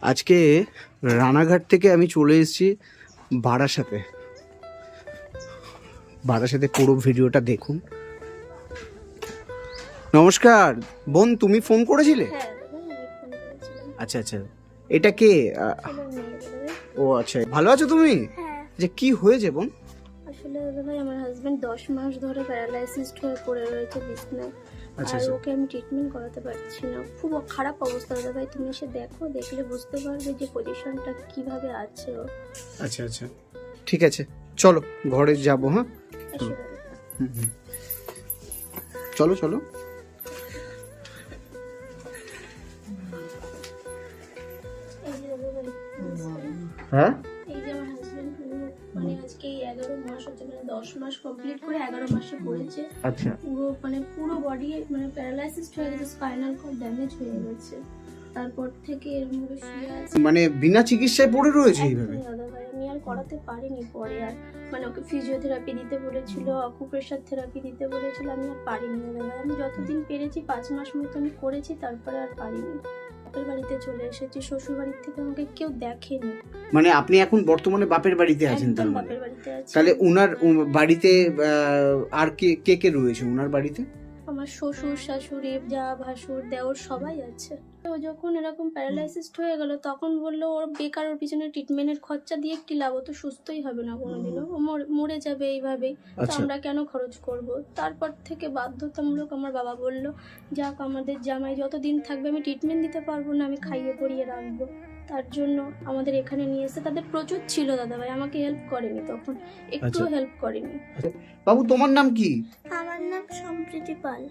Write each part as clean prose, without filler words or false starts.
আজকে রানাঘাট থেকে আমি চলে এসেছি বারাসাতে। বারাসাতে পুরো ভিডিওটা দেখুন। নমস্কার বোন, তুমি ফোন করেছিলে? হ্যাঁ দাদা, আমি ফোন করেছিলাম। আচ্ছা আচ্ছা, এটা কে? আমার মেয়ে দাদা। ও আচ্ছা, ভালো আছো তুমি? হ্যাঁ, যে কি হয়েছে বোন? আসলে দাদা ভাই আমার হাজবেন্ড 10 মাস ধরে প্যারালাইসিস হয়ে পড়ে রয়েছে বিছানায়। আচ্ছা আর আচ্ছা, ওকে আমি ট্রিটমেন্ট করাতে পারছি না, খুব খারাপ অবস্থা দাদা ভাই। তুমি এসে দেখো, দেখলে বুঝতে পারবে যে পজিশনটা কিভাবে আছে ও। আচ্ছা আচ্ছা, ঠিক আছে, চলো ঘরে যাবো। হ্যাঁ, আসো দাদা। হুম হুম, চলো চলো। এই যে দাদা ভাই, হ্যাঁ, এই যে আমার হাজবেন্ড, মানে আজকে এই 11 মাস হচ্ছে, মানে 10 মাস কমপ্লিট করে 11 মাসে পড়েছে। আচ্ছা, পুরো বডি মানে প্যারালাইসিস হয়ে গেছে, স্পাইনাল কর্ড ড্যামেজ হয়ে গেছে। তারপর থেকে এরকম ভাবে শুয়ে আছে। মানে বিনা চিকিৎসায় পড়ে রয়েছে এইভাবে? একদম দাদা ভাই, আমি আর করাতে পারিনি পরে আর, মানে ওকে ফিজিওথেরাপি দিতে বলেছিল, অকুপ্রেশার থেরাপি দিতে বলেছিল, আমি আর পারিনি দাদা ভাই। আমি যতদিন পেরেছি 5 মাস মতো আমি করেছি, তারপরে আর পারিনি। বাপের বাড়িতে চলে এসেছি, শ্বশুর বাড়ির থেকে আমাকে কেউ দেখেনি। মানে আপনি এখন বর্তমানে বাপের বাড়িতে আছেন? তার একদম মানে বাপের বাড়িতে আছি। তাহলে উনার বাড়িতে আর কে কে কে রয়েছে উনার বাড়িতে? আমার শ্বশুর শাশুড়ি, যা ভাসুর দেওর সবাই আছে। ও যখন এরকম প্যারালাইসিস হয়ে গেল, তখন বললো ওর বেকার, ওর পিছনে ট্রিটমেন্টের খরচা দিয়ে কি লাভ, ও তো সুস্থই হবে না কোনোদিনও, ও মরে যাবে এইভাবেই। তো আচ্ছা, আমরা কেন খরচ করব? তারপর থেকে বাধ্যতামূলক আমার বাবা বলল, যাক আমাদের জামাই যতদিন থাকবে আমি ট্রিটমেন্ট দিতে পারবো না, আমি খাইয়ে পরিয়ে রাখবো। তার জন্য আমাদের এখানে নিয়ে এসে, তাদের প্রচুর ছিল দাদা ভাই, আমাকে হেল্প করেনি তখন, একটু আচ্ছা। হেল্প করেনি। বাবু, তোমার নাম কি? আমার নাম সম্প্রীতি পাল।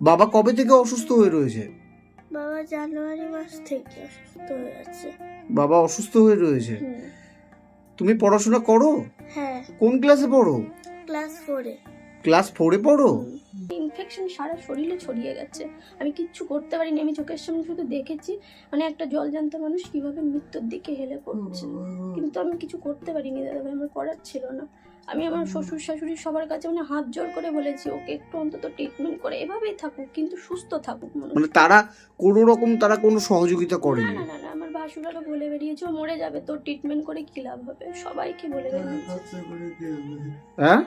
বাবা কবে থেকে অসুস্থ হয়ে রয়েছে? বাবা জানুয়ারি মাস থেকে অসুস্থ হয়ে আছে। বাবা অসুস্থ হয়ে রয়েছে। হুম। তুমি পড়াশোনা করো? হ্যাঁ, কোন ক্লাসে পড়ো? ক্লাস 4-এ। ক্লাস 4-এ পড়ো? ইনফেকশন সারা শরীরে ছড়িয়ে গেছে, আমি কিচ্ছু করতে পারিনি। আমি চোখের সামনে শুধু দেখেছি, মানে একটা জলজান্ত মানুষ কিভাবে মৃত্যুর দিকে হেলে পড়ছে, কিন্তু আমি কিছু করতে পারিনি দাদা ভাই, আমার করার ছিল না। আমি আমার শ্বশুর শাশুড়ি সবার কাছে মানে হাত জোর করে বলেছি, ওকে একটু অন্তত ট্রিটমেন্ট করে এভাবেই থাকুক, কিন্তু সুস্থ থাকুক মানুষ। মানে তারা কোনো রকম কোনো সহযোগিতা না করেনি? না না না, আমার ভাসুরারও বলে বেরিয়েছে ও মরে যাবে, তোর ট্রিটমেন্ট করে কি লাভ হবে, সবাইকে বলে বেরিয়েছে। হ্যাঁ,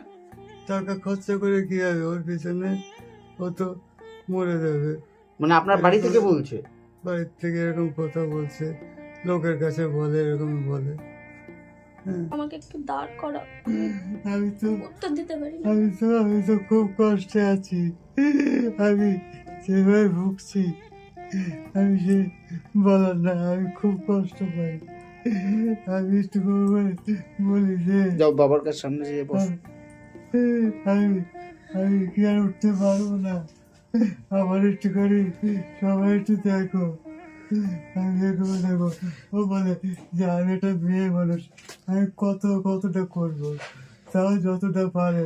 টাকা খরচা করে কি হবে ওর পিছনে, ও তো মরে যাবে। মানে আপনার বাড়ি থেকে বলছে? বাড়ির থেকে এরকম কথা বলছে, লোকের কাছে বলে, এরকম বলে। হ্যাঁ, আমাকে একটু দাঁড় করা, আমি তো উত্তর দিতে পারি না। আমি তো খুব কষ্টে আছি, আমি যেভাবে ভুগছি, আমি সে বলার না, আমি খুব কষ্ট পাই। আমি একটু বলি যে যাও বাবার কাছে সামনে যেয়ে বসো। আমি আমি কি আর উঠতে পারবো না, আমার একটু করে সবাই একটু দেখো, আমি দেখো দেখো। ও বলে যে আমি একটা মেয়ে মানুষ, আমি কতটা করবো, তাও যতটা পারে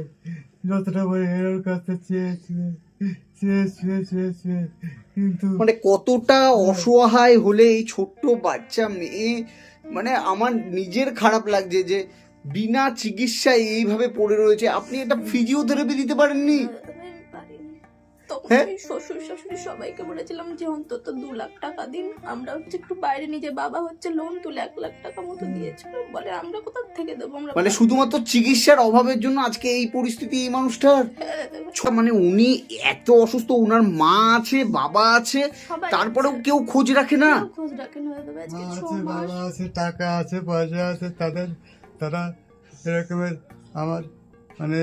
এর কাছে চেয়ে কিন্তু মানে কতটা অসহায় হলে এই ছোট্ট বাচ্চা মেয়ে, মানে আমার নিজের খারাপ লাগছে যে বিনা চিকিৎসায় এইভাবে পড়ে রয়েছে। আপনি একটা ফিজিওথেরাপি দিতে পারেননি? তখন হ্যাঁ? আমি শ্বশুর শাশুড়ি সবাইকে বলেছিলাম যে অন্তত 2 লাখ টাকা দিন, আমরা হচ্ছে একটু বাইরে নিজে, বাবা হচ্ছে লোন তুলে 1 লাখ টাকা মতো দিয়েছিল, বলে আমরা কোথা থেকে দেবো, আমরা মানে শুধুমাত্র চিকিৎসার অভাবের জন্য আজকে এই পরিস্থিতি এই মানুষটার? মানে উনি এত অসুস্থ, উনার মা আছে, বাবা আছে, সবাই তারপরেও আছে। কেউ খোঁজ রাখে না? কেউ খোঁজ রাখে না দাদা ভাই, আজকে মা 6 আছে, মাস। বাবা আছে, টাকা আছে, পয়সা আছে, তারা এরকমের আমার মানে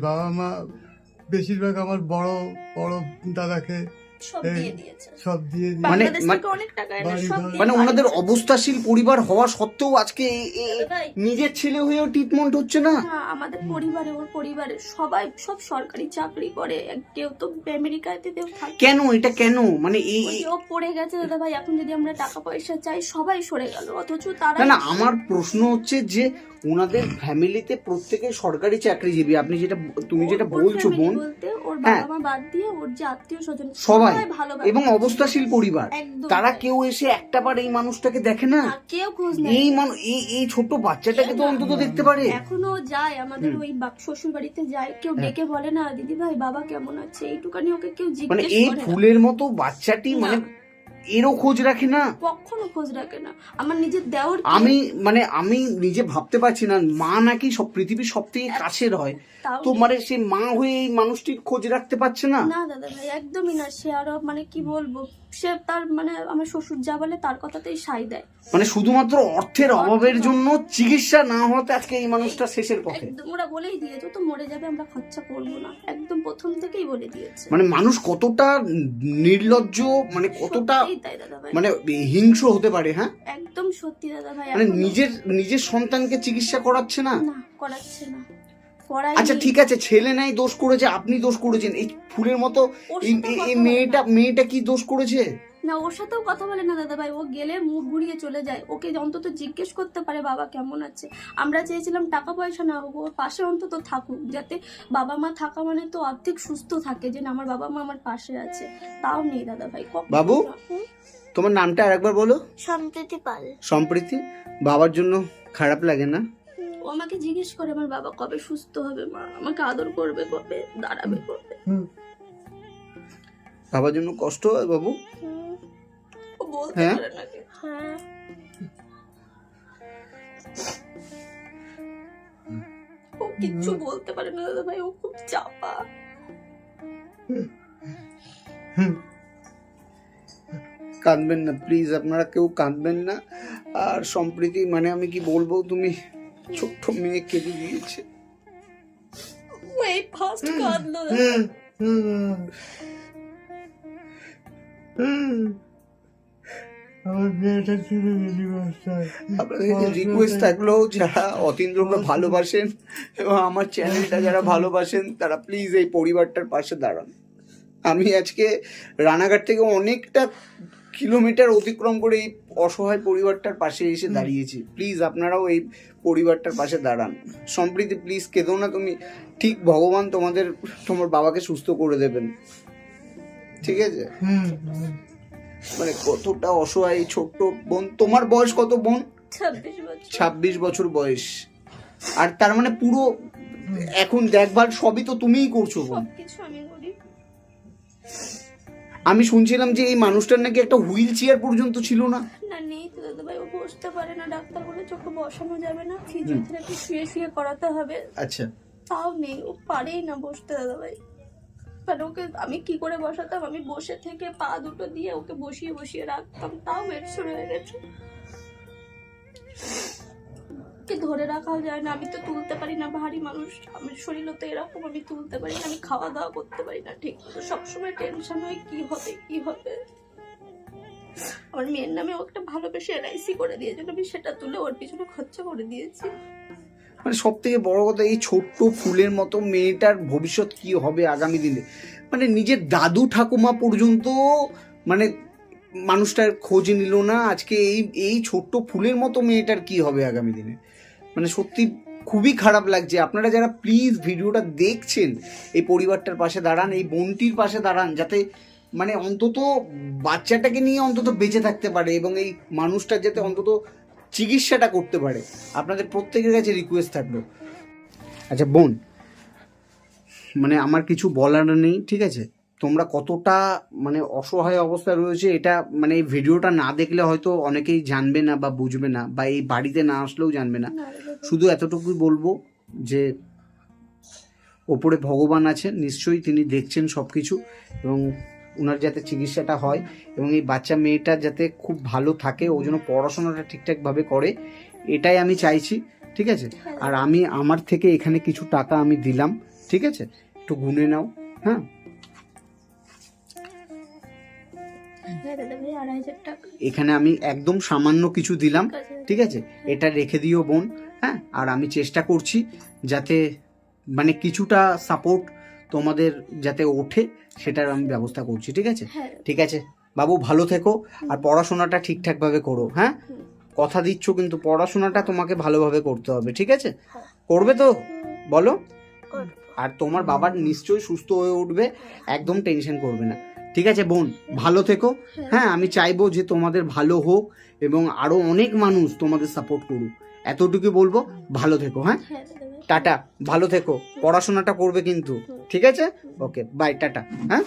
বাবা মা বেশিরভাগ আমার বড় বড় দাদাকে সব দিয়ে দিয়েছে, সব দিয়ে দিয়ে মানে বাংলাদেশ থেকে অনেক টাকা এনে বাড়ি সব ঘর- দিয়ে মানে বাড়ি ওনাদের করেছে। অবস্থাশীল পরিবার হওয়া সত্ত্বেও আজকে দাদা ভাই, নিজের ছেলে হয়েও ট্রিটমেন্ট হচ্ছে না? না, আমাদের পরিবারে, ওর পরিবারে সবাই সব সরকারি চাকরি করে, কেউ তো আমেরিকাতে কেউ থাকে। কেন এটা কেন? মানে এই ওই যে ও পড়ে গেছে দাদা ভাই, এখন যদি আমরা টাকা পয়সা চাই সবাই সরে গেল, অথচ তারা না না, আমার প্রশ্ন হচ্ছে যে ওনাদের ফ্যামিলিতে প্রত্যেকে সরকারি চাকরিজীবী। আপনি তুমি যেটা বলছো বোন, বলতে ওর হ্যাঁ। বাবা মা বাদ দিয়ে ওর যে আত্মীয় স্বজন সবাই ভালো এবং অবস্থাশীল পরিবার, একদম তারা তাই। কেউ এসে একটাবার এই মানুষটাকে দেখে না? না, কেউ খোঁজ নেয় এই না। এই ছোট্ট বাচ্চাটাকে তো অন্তত দেখতে পারে। এখনো যায় আমাদের ওই শ্বশুর বাড়িতে যায়, কেউ ডেকে বলে না দিদি ভাই বাবা কেমন আছে, এইটুকানি ওকে কেউ মানে জিজ্ঞেস এই করে না। ফুলের মতো বাচ্চাটি, মানে এরও খোঁজ রাখে না? কখনো খোঁজ রাখে না। আমার নিজের দেওর আমি নিজে ভাবতে পারছি না, মা নাকি সব পৃথিবীর সব থেকে কাছের হয়, তাও তো মানে সে মা হয়ে এই মানুষটির খোঁজ রাখতে পারছে না? না দাদা ভাই, একদমই না। সে আরো মানে কি বলবো, সে তার মানে আমার শ্বশুর যা বলে তার কথাতেই সাই দেয়। মানে শুধুমাত্র অর্থের অভাবের জন্য চিকিৎসা না হতে আজকে এই মানুষটা শেষের পথে। একদম ওরা বলেই দিয়েছে, তো মরে যাবে, আমরা খরচা করবো না, একদম প্রথম থেকেই বলে দিয়েছে। মানে মানুষ কতটা নির্লজ্জ, মানে কতটা সত্যিই তাই দাদা ভাই, মানে হিংস্র হতে পারে। হ্যাঁ, একদম সত্যি দাদা ভাই। মানে এখনো নিজের সন্তানকে চিকিৎসা করাচ্ছে না। না, করাচ্ছে না, করাই আচ্ছা ঠিক আছে, ছেলে নাই দোষ করেছে, আপনি দোষ করেছেন, এই ফুলের মতো ওর এই সাথে এই কথা মেয়েটা কি দোষ করেছে? না, ওর সাথেও কথা বলে না দাদা ভাই। ও গেলে মুখ ঘুরিয়ে চলে যায়। ওকে অন্তত জিজ্ঞেস করতে পারে বাবা কেমন আছে। আমরা চেয়েছিলাম টাকা পয়সা না হোক, ওর পাশে অন্তত থাকুক, যাতে বাবা মা থাকা মানে তো আর্থিক সুস্থ থাকে, যে না আমার বাবা মা আমার পাশে আছে। তাও নেই দাদা ভাই। বাবু, তোমার নামটা আরেকবার বলো। সম্প্রীতি পাল। সম্প্রীতি, বাবার জন্য খারাপ লাগে না? ও আমাকে জিজ্ঞেস করে আমার বাবা কবে সুস্থ হবে, মা আমাকে আদর করবে কবে, দাঁড়াবে কবে। বাবার জন্য কষ্ট হয় বাবু? ও বলতে হ্যাঁ? পারে না কি? হ্যাঁ, ও কিচ্ছু বলতে পারে না দাদা ভাই, ও খুব চাপা। কাঁদবেন না প্লিজ, আপনারা কেউ কাঁদবেন না। আর সম্প্রীতি, মানে আমি কি বলবো, তুমি ছোট্ট মেয়ে কেঁদে দিয়েছে। ও এই ফার্স্ট কাঁদলো দাদা। আমার মেয়েটা ছেড়ে দিলি মাস্টার। আপনাদের রিকোয়েস্ট থাকলো, যারা অতীন্দ্রকে ভালোবাসেন এবং আমার চ্যানেলটা যারা ভালোবাসেন, তারা প্লিজ এই পরিবারটার পাশে দাঁড়ান। আমি আজকে রানাঘাট থেকে অনেকটা কিলোমিটার অতিক্রম করে এই অসহায় পরিবারটার পাশে এসে দাঁড়িয়েছি। প্লিজ আপনারাও এই পরিবারটার পাশে দাঁড়ান। সম্প্রীতি প্লিজ কেঁদো না তুমি, ঠিক ভগবান তোমার বাবাকে সুস্থ করে দেবেন, ঠিক আছে? মানে কতটা অসহায় এই ছোট্ট বোন। তোমার বয়স কত বোন? 26 বছর। 26 বছর বয়স। আর তার মানে পুরো এখন দেখভাল সবই তো তুমিই করছো বোন। সবকিছু আমি করি। আমি শুনছিলাম যে এই মানুষটার নাকি একটা হুইল চেয়ার পর্যন্ত ছিল না। না, নেই তো দাদা ভাই, ও বসতে পারে না, ডাক্তার বলে চোখে বসানো যাবে না, ফিজিওথেরাপি শুয়ে শুয়ে করাতে হবে। আচ্ছা, তাও নেই, ও পারেই না বসতে দাদা ভাই। মানে ওকে আমি কি করে বসাতাম, আমি বসে থেকে পা দুটো দিয়ে ওকে বসিয়ে বসিয়ে রাখতাম, তাও বেড শুরু হয়ে গেছে। ওকে ধরে রাখাও যায় না, আমি তো তুলতে পারি না, ভারী মানুষ, আমার শরীরও তো এরকম, আমি তুলতে পারি না, আমি খাওয়া দাওয়া করতে পারি না ঠিক মতো, সবসময় টেনশন হয় কি হবে কি হবে। আমার মেয়ের নামে ও একটা ভালোবেসে এলআইসি করে দিয়েছে, আমি সেটা তুলে ওর পিছনে খরচা করে দিয়েছি। মানে সব থেকে বড় কথা, এই ছোট্ট ফুলের মতো মেয়েটার ভবিষ্যৎ কি হবে আগামী দিনে। মানে নিজের দাদু ঠাকুমা পর্যন্ত মানে মানুষটার খোঁজ নিল না। আজকে এই ছোট্ট ফুলের মতো মেয়েটার কি হবে আগামী দিনে। মানে সত্যি খুবই খারাপ লাগছে। আপনারা যারা প্লিজ ভিডিওটা দেখছেন, এই পরিবারটার পাশে দাঁড়ান, এই বোনটির পাশে দাঁড়ান, যাতে মানে অন্তত বাচ্চাটাকে নিয়ে অন্তত বেঁচে থাকতে পারে এবং এই মানুষটা যাতে অন্তত চিকিৎসাটা করতে পারে। আপনাদের প্রত্যেকের কাছে রিকোয়েস্ট থাকলো। আচ্ছা বোন, মানে আমার কিছু বলার নেই, ঠিক আছে? তোমরা কতটা মানে অসহায় অবস্থায় রয়েছে এটা মানে এই ভিডিওটা না দেখলে হয়তো অনেকেই জানবে না বা বুঝবে না, বা এই বাড়িতে না আসলেও জানবে না। শুধু এতটুকুই বলবো যে ওপরে ভগবান আছেন, নিশ্চয়ই তিনি দেখছেন সব কিছু, এবং ওনার যাতে চিকিৎসাটা হয় এবং এই বাচ্চা মেয়েটা যাতে খুব ভালো থাকে, ও যেন পড়াশোনাটা ঠিকঠাকভাবে করে, এটাই আমি চাইছি, ঠিক আছে? আর আমি আমার থেকে এখানে কিছু টাকা আমি দিলাম, ঠিক আছে? একটু গুনে নাও। হ্যাঁ, এখানে আমি একদম সামান্য কিছু দিলাম, ঠিক আছে? এটা রেখে দিও বোন। হ্যাঁ, আর আমি চেষ্টা করছি যাতে মানে কিছুটা সাপোর্ট তোমাদের যাতে ওঠে, সেটার আমি ব্যবস্থা করছি, ঠিক আছে? ঠিক আছে বাবু, ভালো থেকো আর পড়াশোনাটা ঠিকঠাকভাবে করো। হ্যাঁ, কথা দিচ্ছ কিন্তু পড়াশোনাটা তোমাকে ভালোভাবে করতে হবে, ঠিক আছে? করবে তো বলো? আর তোমার বাবার নিশ্চয়ই সুস্থ হয়ে উঠবে, একদম টেনশন করবে না, ঠিক আছে বোন? ভালো থেকো। হ্যাঁ, আমি চাইবো যে তোমাদের ভালো হোক এবং আরো অনেক মানুষ তোমাদের সাপোর্ট করুক, এতটুকু বলবো। ভালো থেকো। হ্যাঁ, টাটা, ভালো থেকো, পড়াশোনাটা করবে কিন্তু, ঠিক আছে? ওকে, বাই, টাটা। হ্যাঁ।